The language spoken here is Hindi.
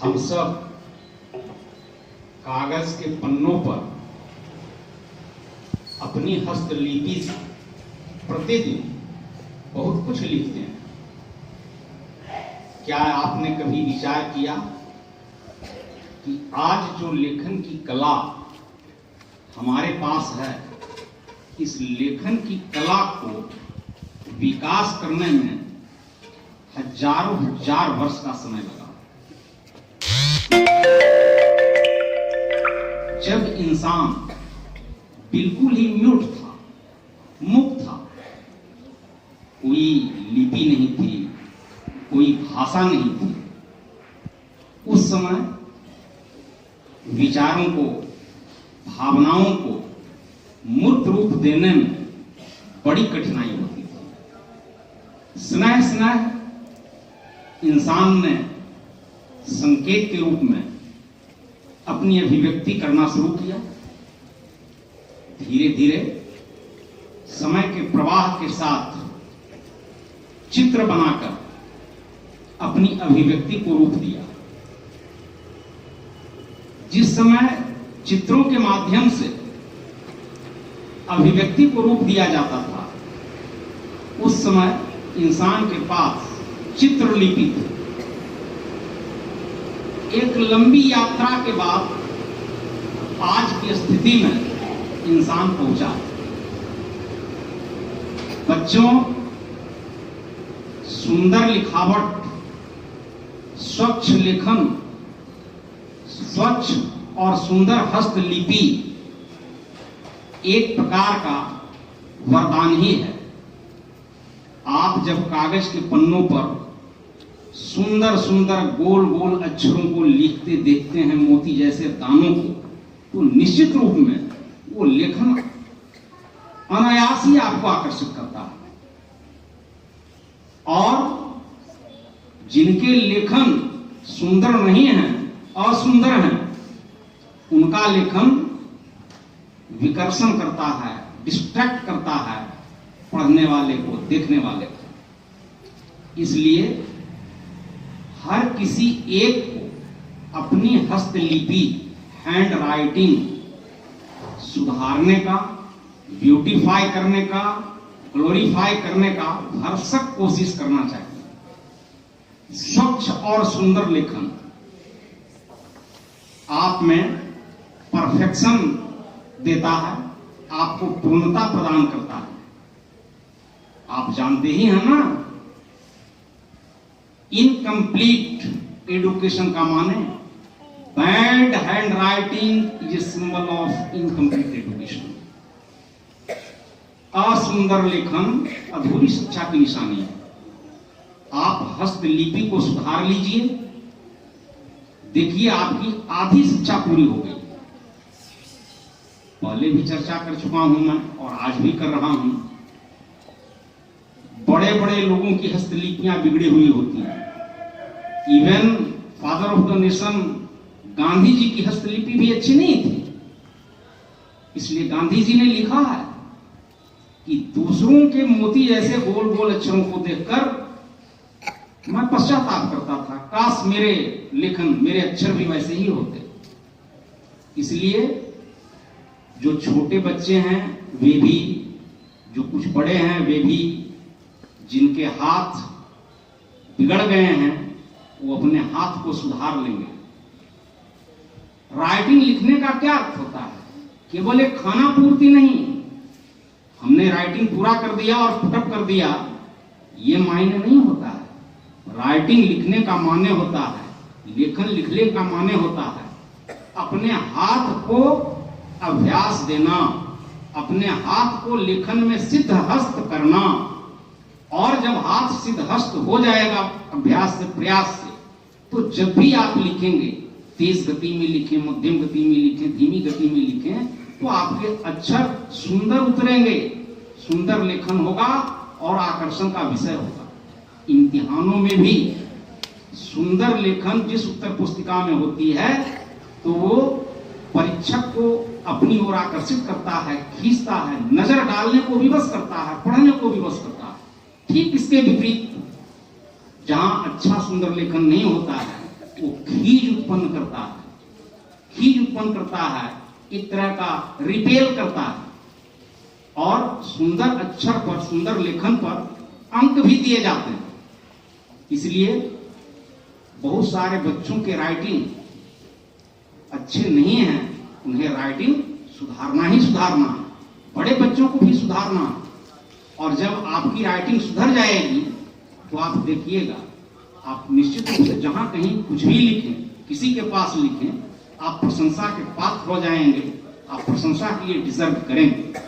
हम सब कागज के पन्नों पर अपनी हस्तलिपि से प्रतिदिन बहुत कुछ लिखते हैं। क्या आपने कभी विचार किया कि आज जो लेखन की कला हमारे पास है, इस लेखन की कला को विकास करने में हजारों हजार वर्ष का समय लगा। जब इंसान बिल्कुल ही म्यूट था, मुक्त था, कोई लिपि नहीं थी, कोई भाषा नहीं थी, उस समय विचारों को, भावनाओं को मूर्त रूप देने में बड़ी कठिनाई होती थी। स्नेह स्नेह इंसान ने संकेत के रूप में अपनी अभिव्यक्ति करना शुरू किया। धीरे धीरे समय के प्रवाह के साथ चित्र बनाकर अपनी अभिव्यक्ति को रूप दिया। जिस समय चित्रों के माध्यम से अभिव्यक्ति को रूप दिया जाता था, उस समय इंसान के पास चित्रलिपि थी। एक लंबी यात्रा के बाद आज की स्थिति में इंसान पहुंचा। बच्चों, सुंदर लिखावट, स्वच्छ लेखन, स्वच्छ और सुंदर हस्तलिपि एक प्रकार का वरदान ही है। आप जब कागज के पन्नों पर सुंदर सुंदर गोल गोल अक्षरों को लिखते देखते हैं, मोती जैसे दानों को, तो निश्चित रूप में वो लेखन अनायास ही आपको आकर्षित करता है। और जिनके लेखन सुंदर नहीं हैं, असुंदर हैं, उनका लेखन विकर्षण करता है, डिस्ट्रैक्ट करता है पढ़ने वाले को, देखने वाले को। इसलिए हर किसी एक को अपनी हस्तलिपि, हैंड राइटिंग सुधारने का, ब्यूटीफाई करने का, ग्लोरीफाई करने का भरसक कोशिश करना चाहिए। स्वच्छ और सुंदर लेखन आप में परफेक्शन देता है, आपको पूर्णता प्रदान करता है। आप जानते ही हैं ना, इनकम्प्लीट एजुकेशन का माने bad hand writing is a symbol of incomplete education. असुंदर लेखन अधूरी शिक्षा की निशानी है। आप हस्तलिपि को सुधार लीजिए, देखिए आपकी आधी शिक्षा पूरी हो गई। पहले भी चर्चा कर चुका हूं मैं और आज भी कर रहा हूं। बड़े बड़े लोगों की हस्तलिपियां बिगड़ी हुई होती हैं। Even father of the nation Gandhi ji की हस्तलिपि भी अच्छी नहीं थी। इसलिए गांधी जी ने लिखा है कि दूसरों के मोती जैसे गोल गोल अक्षरों को देखकर मैं पश्चाताप करता था, काश मेरे लेखन, मेरे अक्षर भी वैसे ही होते। इसलिए जो छोटे बच्चे हैं वे भी, जो कुछ बड़े हैं वे भी, जिनके हाथ बिगड़ गए हैं वो अपने हाथ को सुधार लेंगे। राइटिंग लिखने का क्या अर्थ होता है? केवल एक खाना पूर्ति नहीं। हमने राइटिंग पूरा कर दिया और फुटअप कर दिया, ये मायने नहीं होता है। राइटिंग लिखने का माने होता है, लेखन लिखने का माने होता है अपने हाथ को अभ्यास देना, अपने हाथ को लेखन में सिद्ध हस्त करना। और जब हाथ सिद्ध हस्त हो जाएगा अभ्यास से, प्रयास से, तो जब भी आप लिखेंगे, तेज गति में लिखें, मध्यम गति में लिखें, धीमी गति में लिखें, तो आपके अक्षर सुंदर उतरेंगे, सुंदर लेखन होगा और आकर्षण का विषय होगा। इम्तिहानों में भी सुंदर लेखन जिस उत्तर पुस्तिका में होती है, तो वो परीक्षक को अपनी ओर आकर्षित करता है, खींचता है, नजर डालने को विवश करता है, पढ़ने को विवश करता है। ठीक इसके विपरीत जहां अच्छा सुंदर लेखन नहीं होता है, वो खीज उत्पन्न करता है, खीज उत्पन्न करता है, एक तरह का रिपेल करता है, और सुंदर अक्षर पर, सुंदर लेखन पर अंक भी दिए जाते हैं। इसलिए बहुत सारे बच्चों के राइटिंग अच्छे नहीं हैं, उन्हें राइटिंग सुधारना ही सुधारना है, बड़े बच्चों को भी सुधारना है। और जब आपकी राइटिंग सुधर जाएगी तो आप देखिएगा, आप निश्चित रूप से जहां कहीं कुछ भी लिखें, किसी के पास लिखें, आप प्रशंसा के पात्र हो जाएंगे, आप प्रशंसा के लिए डिजर्व करेंगे।